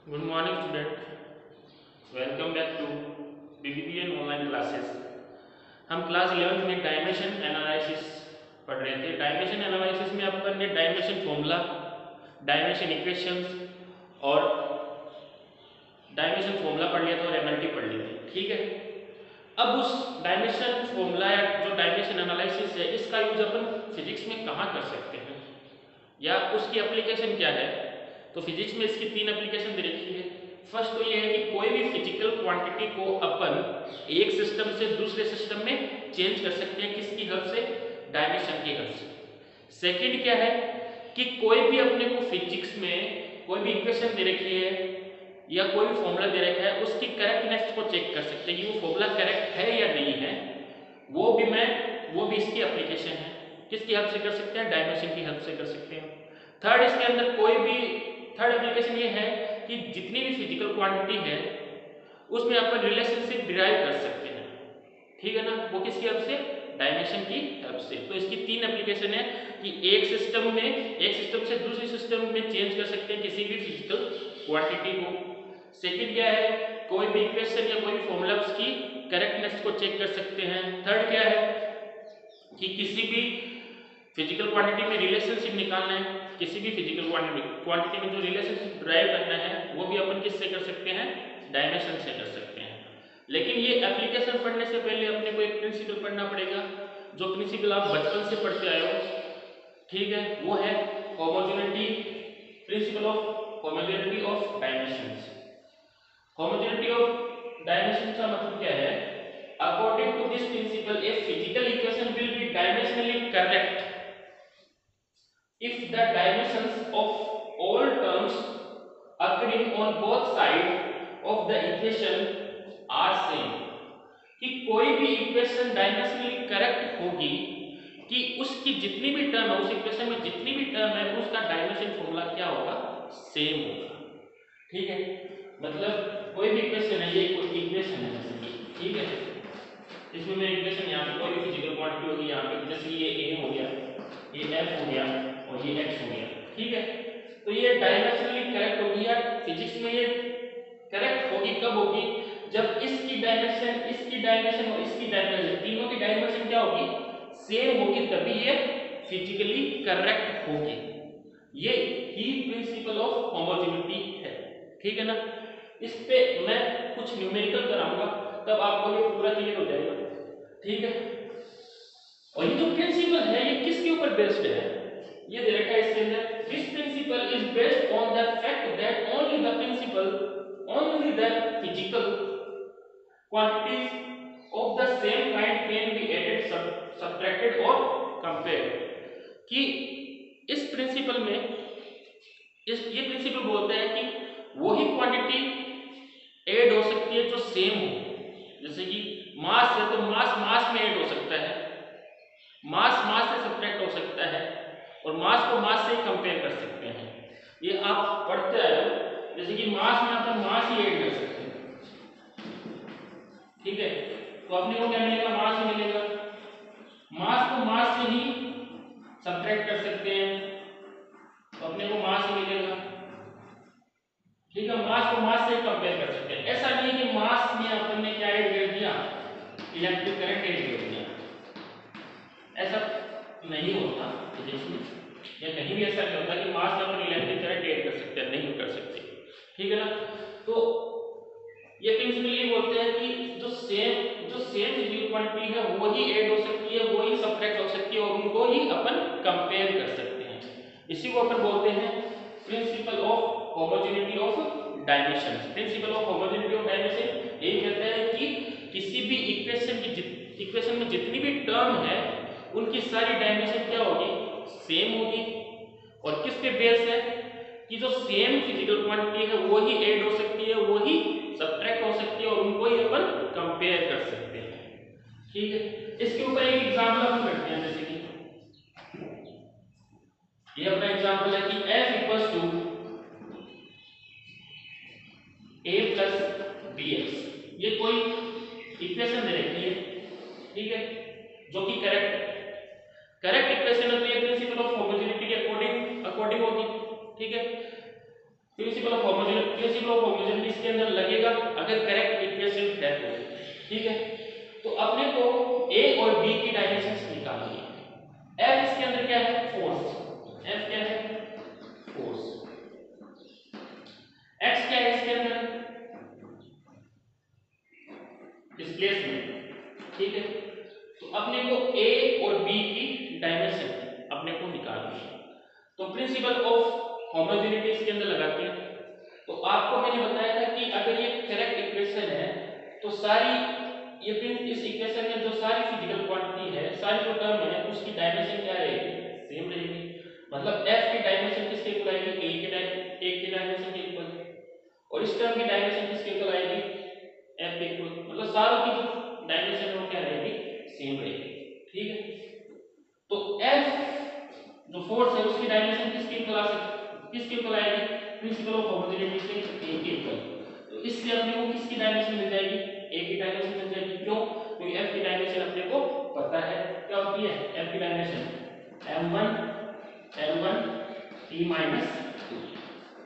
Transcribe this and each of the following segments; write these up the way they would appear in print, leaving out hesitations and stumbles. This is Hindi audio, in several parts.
Good morning, student. Welcome back to BBBN online classes. हम क्लास 11th में डायमेंशन एनालिसिस पढ़ रहे थे। डायमेंशन एनालिसिस में अपन ने डायमेंशन फॉर्मूला, डायमेंशन इक्वेशंस और डायमेंशन फॉर्मूला पढ़ लिया था और एमएलटी पढ़ ली थी। ठीक है, अब उस डायमेंशन फॉर्मूला या जो डायमेंशन एनालिसिस है, इसका यूज अपन फिजिक्स में कहाँ कर सकते हैं या उसकी एप्लीकेशन क्या है। तो फिजिक्स में इसकी 3 एप्लीकेशन दे रखी है। फर्स्ट तो ये है कि कोई भी फिजिकल क्वांटिटी को अपन एक सिस्टम से दूसरे सिस्टम में चेंज कर सकते हैं, किसकी हेल्प से? डायमेंशन की हेल्प से। सेकंड क्या है कि कोई भी अपने को फिजिक्स में कोई भी इक्वेशन दे रखी है या कोई भी फॉर्मूला दे रखा है, उसकी करेक्टनेस को चेक कर सकते हैं कि वो फॉर्मूला करेक्ट है या नहीं है। वो भी इसकी एप्लीकेशन है। किसकी हेल्प से कर सकते हैं? डायमेंशन की हेल्प से कर सकते हैं। थर्ड, इसके अंदर थर्ड एप्लीकेशन ये है कि जितनी भी फिजिकल क्वांटिटी है उसमें अपन रिलेशनशिप डिराइव कर सकते हैं। ठीक है ना? वो किसकी हेल्प से? डायमेंशन की हेल्प से। तो इसकी 3 एप्लीकेशन है कि एक सिस्टम से दूसरे सिस्टम में चेंज कर सकते हैं किसी भी फिजिकल क्वांटिटी को। सेकंड क्या है? कोई भी इक्वेशन या कोई भी फॉर्मूला उसकी करेक्टनेस को चेक कर सकते हैं। थर्ड क्या है कि किसी भी फिजिकल क्वांटिटी में रिलेशनशिप निकालना है, किसी भी फिजिकल क्वांटिटी में जो रिलेशनशिप ड्राइव करना है वो भी अपन किससे कर सकते हैं? डायमेंशन से कर सकते हैं। लेकिन ये एप्लीकेशन पढ़ने से पहले अपने को एक प्रिंसिपल पढ़ना पड़ेगा, जो प्रिंसिपल आप बचपन से पढ़ते आए हो। ठीक है, वो है homogeneity, principle of homogeneity of dimensions. Homogeneity of dimension का मतलब क्या है? According to this principle a physical equation will be dimensionally correct if the dimensions of all terms occurring on both sides of the equation are same। कि कोई भी इक्वेशन डायमेंशनली करेक्ट होगी कि उसकी जितनी भी टर्म है, उस इक्वेशन में जितनी भी टर्म है, उसका डायमेंशन फॉर्मूला क्या होगा? सेम होगा। ठीक है, मतलब कोई भी इक्वेशन है, ये कोई इक्वेशन है जैसे कि, ठीक है, इसमें मैं इक्वेशन यहाँ पे कोई भी फिजिकल क्वांटिटी होगी, यहाँ पे जैसे ये a हो गया, ये f हो गया और ये x हो गया। ठीक है, तो ये डायमेंशनली करेक्ट होगी या फिजिक्स में ये करेक्ट होगी कब होगी? जब इसकी डायमेंशन, इसकी डायमेंशन और इसकी डायमेंशन, तीनों की डायमेंशन क्या होगी? सेम होगी, तभी ये फिजिकली करेक्ट होगी। ये ही प्रिंसिपल ऑफ होमोजेनिटी है। ठीक है ना? इस पे मैं कुछ न्यूमेरिकल कराऊंगा, तब आपको ये पूरा क्लियर हो जाएगा। ठीक है, और ये जो प्रिंसिपल है ये किसके ऊपर बेस्ड है? ये दे रखा है इसके अंदर, this principle is based on the fact that only the physical quantities of the same kind can be added, subtracted और compared। कि इस प्रिंसिपल में ये प्रिंसिपल बोलता है कि वही क्वांटिटी ऐड हो सकती है जो सेम हो। जैसे कि मास है तो मास में ऐड हो सकता है, मास से सब्ट्रैक्ट हो सकता है और मास को मास से कंपेयर कर सकते हैं। ये आप पढ़ते आए हो, जैसे कि मास में अपन मास ही ऐड कर सकते हैं। ठीक है, तो अपने को क्या मिलेगा? मास ही मिलेगा। मास को मास से ही सब्ट्रैक्ट कर सकते हैं, तो अपने को मास ही मिलेगा। ठीक है, मास को मास से कंपेयर कर सकते हैं। ऐसा नहीं है कि मास में अपन ने क्या ऐड कर दिया? इलेक्ट्रिक करंट ऐड कर दिया। ऐसा नहीं होता फिजिक्स में, या कहीं भी ऐसा नहीं होता कि मास में अपन इलेक्ट्रिक करंट ऐड कर सकते हैं, नहीं कर सकते। ठीक है ना? तो ये प्रिंसिपल ये बोलते हैं कि जो सेम फिजिकल क्वांटिटी है वही ऐड हो सकती है, वही सब्ट्रैक्ट हो सकती है और उनको ही अपन कंपेयर कर सकते हैं। इसी को अपन बोलते हैं principal of homogeneity of dimensions. Principal of homogeneity of dimension ये कहता है कि किसी भी इक्वेशन में जितनी भी टर्म है उनकी सारी डायमेंशन क्या होगी? सेम होगी। और किस पे बेस है? कि जो सेम फिजिकल क्वांटिटी है वो ही ऐड हो सकती है, वो ही सब्ट्रैक्ट हो सकती है और उनको ही अपन कंपेयर कर सकते हैं। ठीक है, इसके ऊपर एक एग्जांपल हम करते हैं। जैसे कि ये अपना एग्जांपल है कि f equals to a plus bx। ये कोई इक्वेशन दे रखी है, ठीक है, जो कि करेक्ट इक्वेशन है। तो ये प्रिंसिपल ऑफ होमोजेनिटी के अकॉर्डिंग होगी। ठीक है, प्रिंसिपल ऑफ होमोजेनिटी इसके अंदर लगेगा अगर करेक्ट इक्वेशन है तो, ठीक है। तो अपने को ए और बी की डायमेंशंस निकालनी है। एफ इसके अंदर क्या है, फोर्स, एफ क्या है, फोर्स। एक्स क्या है इसके अंदर, डिस्प्लेसमेंट, ठीक है। तो अपने को ए और बी की डायमेंशन अपने को निकालनी है। तो प्रिंसिपल ऑफ होमोजेनिटी इसके अंदर लगाते हैं। तो आपको मैंने बताया था कि अगर ये करेक्ट इक्वेशन है तो सारी ये इस इक्वेशन में जो सारी फिजिकल क्वांटिटी है, सारी जो टर्म है, उसकी डायमेंशन क्या रहेगी, सेम रहेगी। मतलब f की डायमेंशन किसके इक्वल आएगी, a की डायमेंशन के इक्वल, और इस टर्म की डायमेंशन किसके इक्वल आएगी, f के इक्वल। मतलब सारों की जो डायमेंशन है वो क्या रहेगी, सेम रहेगी, ठीक है। तो f जो फोर्स है उसकी डायमेंशन किसके इक्वल आ सकती, किसके इक्वल आएगी, प्रिंसिपल ऑफ होमोजेनिटी से a के इक्वल। तो इससे अपने को किसकी डायमेंशन मिल जाएगी, a की डायमेंशन मिल जाएगी। क्यों, क्योंकि f की डायमेंशन अपने को पता है, क्या होती है f की dimension, m1 l1 t minus 2।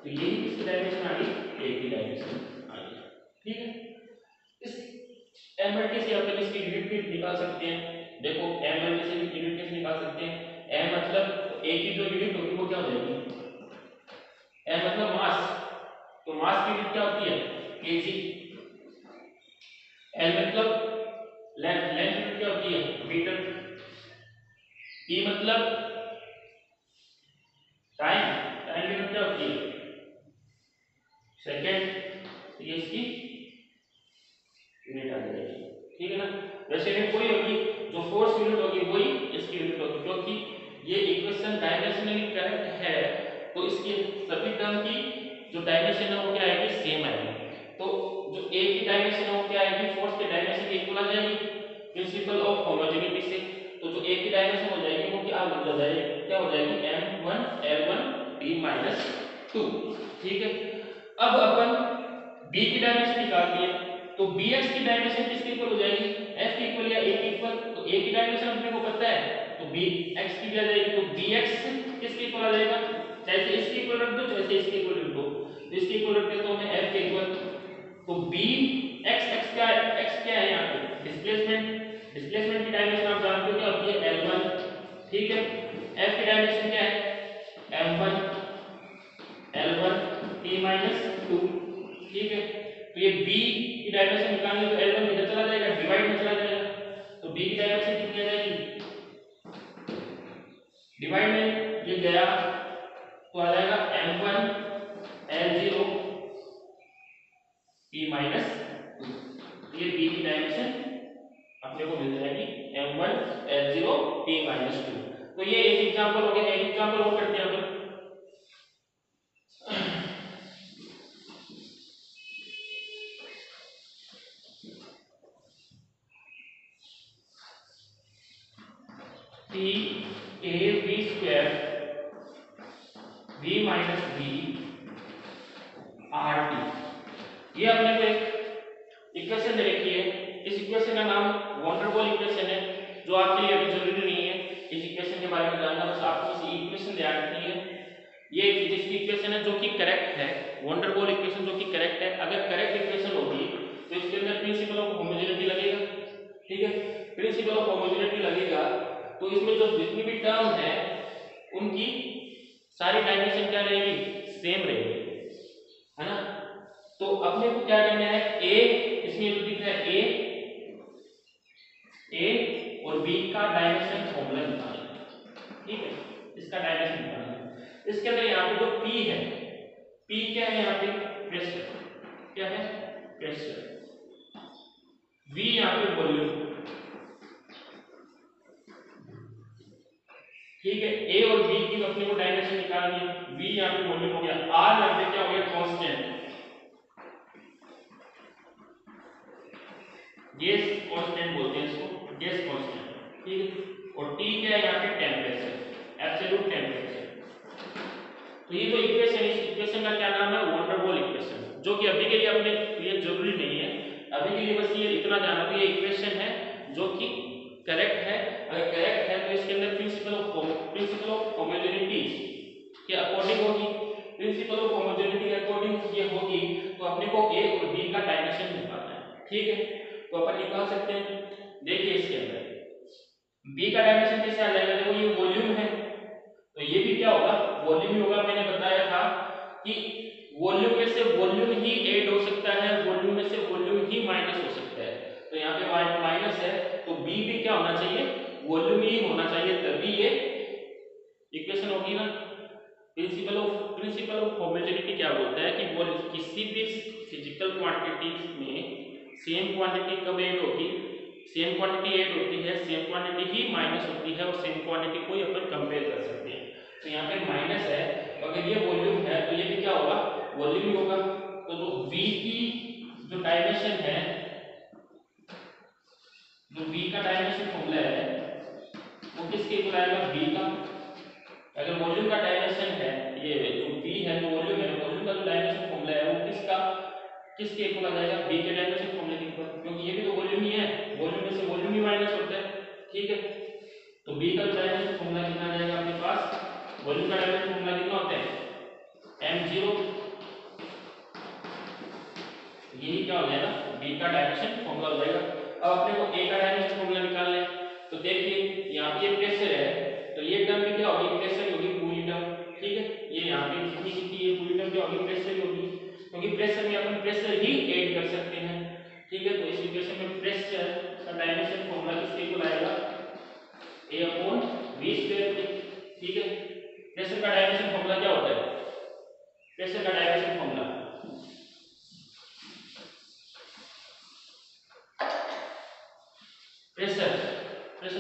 तो यही किसकी डायमेंशन आ गई, a की डायमेंशन आ गई, ठीक है। इस m1 से अपन इसकी यूनिट भी निकाल सकते हैं। देखो m1 से भी यूनिट कैसे निकाल सकते हैं, m मतलब a की जो यूनिट होगी वो क्या हो जाएगी, m मतलब मास, तो मास की यूनिट क्या होती है, kg। l मतलब लेंथ, लेंथ यूनिट क्या होती है, मीटर। t मतलब टाइम, टाइम यूनिट क्या होती है, सेकंड। तो ये इसकी यूनिट आ जाएगी, ठीक है ना। वैसे यूनिट कोई होगी, जो फोर्स यूनिट होगी वही इसकी यूनिट होगी, क्योंकि ये इक्वेशन डायमेंशनली करेक्ट है तो इसकी सभी टर्म की जो डायमेंशन है वो क्या आएगी, सेम आएगी। तो जो a की डायमेंशन है वो क्या आएगी, फोर्स के डायमेंशन के इक्वल आ जाएगी प्रिंसिपल ऑफ होमोजेनिटी से। तो जो a की डायमेंशन हो जाएगी वो क्या हो जाएगी, क्या हो जाएगी, m1 l1 t माइनस 2, ठीक है। अब अपन b की डायमेंशन निकालनी है, तो bx की डायमेंशन किसके इक्वल हो जाएगी, f के इक्वल या a के इक्वल। तो a की डायमेंशन अपने को पता है तो bx की भी आ जाएगी। तो bx किसके इक्वल आ जाएगा, चाहे इसके इक्वल रख दो चाहे इसके इक्वल रख दो। तो इसके इक्वल रखते तो हमें f के इक्वल, तो bx x क्या है, x क्या है यहाँ पे, डिस्प्लेसमेंट। डिस्प्लेसमेंट की डायमेंशन आप जानते हो क्या होती है, l1, ठीक है। f की डायमेंशन क्या है, m1 l1 t माइनस 2, ठीक है। तो ये b की डायमेंशन निकालने तो l1 इधर चला जाएगा, डिवाइड में चला जाएगा। तो b की डायमेंशन कितनी आ जाएगी, डिवाइड में ये गया तो आ जाएगा m1 l0 t माइनस 2। ये b की डायमेंशन अपने को मिल जाएगी m1 l0 t माइनस 2। तो ये एक एग्जांपल हो गया। एक एग्जांपल और करते हैं अपन, t a v square v minus v r t। ये अपने को एक इक्वेशन दे रखी है। इस इक्वेशन का नाम वंडरबॉल इक्वेशन है, जो आपके लिए अभी जरूरी नहीं है इस इक्वेशन के बारे में जानना, बस आपको इस इक्वेशन ध्यान रखनी है। ये फिजिक्स की इक्वेशन है जो कि करेक्ट है, वंडरबॉल इक्वेशन जो कि करेक्ट है। अगर करेक्ट इक्वेशन होगी तो इसके अंदर प्रिंसिपल ऑफ होमोजेनिटी लगेगा, ठीक है। प्रिंसिपल ऑफ होमोजेनिटी लगेगा तो इसमें जो जितनी भी टर्म है उनकी सारी डायमेंशन क्या रहेगी, सेम रहेगी, है ना। तो अपने को क्या करना है, a इसमें जो दिख रहा है a और b का डायमेंशन फॉर्मूला निकालना है, ठीक है। इसका डायमेंशन निकालना है। इसके अंदर यहाँ पे जो p है, p क्या है यहाँ पे, प्रेशर, क्या है, प्रेशर। v यहाँ पे वॉल्यूम, ठीक है। a और b की अपने को डायमेंशन निकालनी है। v यहाँ पे वॉल्यूम हो गया, r यहाँ पे क्या हो गया, कांस्टेंट, गैस कांस्टेंट बोलते हैं इसको, गैस कांस्टेंट, ठीक है। और t क्या है यहाँ पे, टेंपरेचर, एब्सोल्यूट टेंपरेचर। तो ये जो इक्वेशन है, इस इक्वेशन का क्या नाम है, वंडरबॉल इक्वेशन, जो कि अभी के लिए अपने लिए जरूरी नहीं है। अभी के लिए बस ये इतना जानना कि ये इक्वेशन है जो कि करेक्ट है। अगर करेक्ट है तो इसके अंदर प्रिंसिपल ऑफ होमोजेनिटी के अकॉर्डिंग होगी। प्रिंसिपल ऑफ होमोजेनिटी के अपने को ए और बी का डायमेंशन निकालना है, ठीक है। तो अपन निकाल सकते हैं, देखिए इसके अंदर बी का डायमेंशन कैसे आ जाएगा, देखो ये वॉल्यूम है तो ये भी क्या होगा, वॉल्यूम ही होगा। मैंने बताया था कि वॉल्यूम में से वॉल्यूम ही ऐड हो सकता है, वॉल्यूम में से वॉल्यूम ही माइनस हो सकता है। तो यहाँ पे माइनस है तो बी भी क्या होना चाहिए, वॉल्यूम ही होना चाहिए, तभी ये इक्वेशन होगी ना। प्रिंसिपल ऑफ होमोजेनिटी क्या बोलता है कि वो किसी भी फिजिकल क्वांटिटीज में सेम क्वांटिटी कब ऐड होगी, सेम क्वांटिटी ऐड होती है, सेम क्वांटिटी ही माइनस होती है और सेम क्वांटिटी को ही अपन कंपेयर कर सकते हैं। तो यहाँ पे माइनस है, अगर ये वॉल्यूम है तो ये भी क्या होगा, वॉल्यूम ही होगा। तो जो v की जो डायमेंशन है, जो v का डायमेंशन फॉर्मूला है वो किसके इक्वल आएगा, v का। अगर वॉल्यूम का डायमेंशन है, ये जो v है जो वॉल्यूम है, वॉल्यूम का जो डायमेंशन फॉर्मूला है वो किसके इक्वल आ जाएगा, v के डायमेंशन फॉर्मूले के इक्वल, क्योंकि ये भी तो वॉल्यूम ही है, वॉल्यूम में से वॉल्यूम ही माइनस होता है, ठीक है। तो v का जो डायमेंशन फॉर्मूला कितना आ जाएगा आपके पास, वॉल्यूम का डायमेंशन फॉर्मूला कितना होता है, m0, यही क्या हो जाएगा, v का डायमेंशन फॉर्मूला हो जाएगा। अब अपने को a का डायमेंशन फॉर्मूला निकालना है, तो देखिए यहाँ पे ये प्रेशर है तो ये टर्म भी क्या होगी, प्रेशर होगी पूरी टर्म, ठीक है। ये यहाँ पे जितनी जितनी ये पूरी टर्म क्या होगी, प्रेशर होगी, क्योंकि प्रेशर में अपन प्रेशर ही ऐड कर सकते हैं, ठीक है। तो इस इक्वेशन में प्रेशर का डायमेंशन फॉर्मूला किसके इक्वल आएगा, a/v², ठीक है। प्रेशर का डायमेंशन फॉर्मूला क्या होता है, प्रेशर का डायमेंशन फॉर्मूला प्रेशर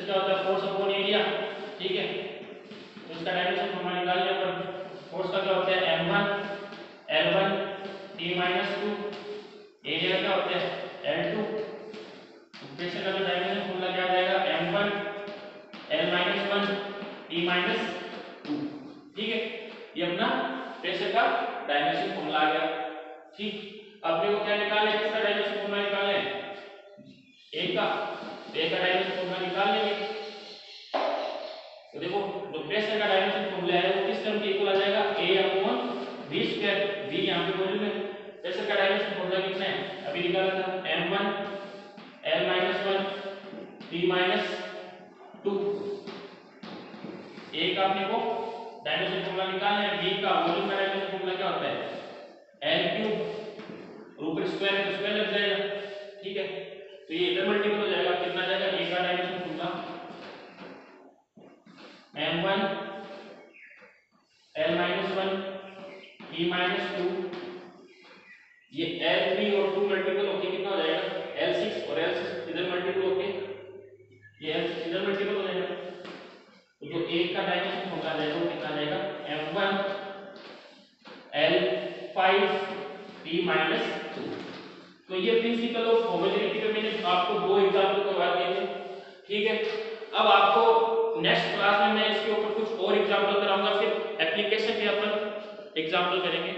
क्या होता है, फोर्स अपॉन एरिया, ठीक है। तो इसका डायमेंशन फॉर्मूला निकालने पर फोर्स का क्या होता है, m1 L1 T-2, एरिया क्या होता है L2। तो प्रेशर का जो डायमेंशन फॉर्मूला क्या आ जाएगा, m1 L-1 T-2, ठीक है। ये अपना प्रेशर का डायमेंशन फॉर्मूला आ गया, ठीक। अब देखो क्या निकालना है, किसका डायमेंशन फॉर्मूला निकालना है, a का डायमेंशन फॉर्मूला निकाल लेंगे। तो देखो जो प्रेशर का डायमेंशन फॉर्मूला है वो किस टर्म के इक्वल आ जाएगा, a/v², v यहाँ पे वॉल्यूम है। प्रेशर का डायमेंशन फॉर्मूला कितना है, अभी निकाला था, m1 L-1 T-2। a का अपने को डायमेंशन फॉर्मूला निकालना है, v का वॉल्यूम का डायमेंशन फॉर्मूला क्या होता है, L3, ऊपर स्क्वायर तो स्क्वायर लग जाएगा, ठीक है। तो ये इधर मल्टीपल हो जाएगा, कितना आ जाएगा, a का dimension formula m1 L-1 T-2, ये L3 और 2 मल्टीपल होके कितना हो जाएगा, L6, और L6 इधर मल्टीपल होके ये L6 इधर मल्टीपल हो जाएगा। तो जो a का डायमेंशन फॉर्मूला आ जाएगा वो कितना आ जाएगा, m1 L5 T-2। तो ये प्रिंसिपल ऑफ होमोजेनिटी पे मैंने आपको दो एग्जांपल करवा दिए थे, ठीक है। अब आपको नेक्स्ट क्लास में मैं इसके ऊपर कुछ और एग्जांपल कराऊंगा, फिर एप्लीकेशन भी अपन एग्जांपल करेंगे।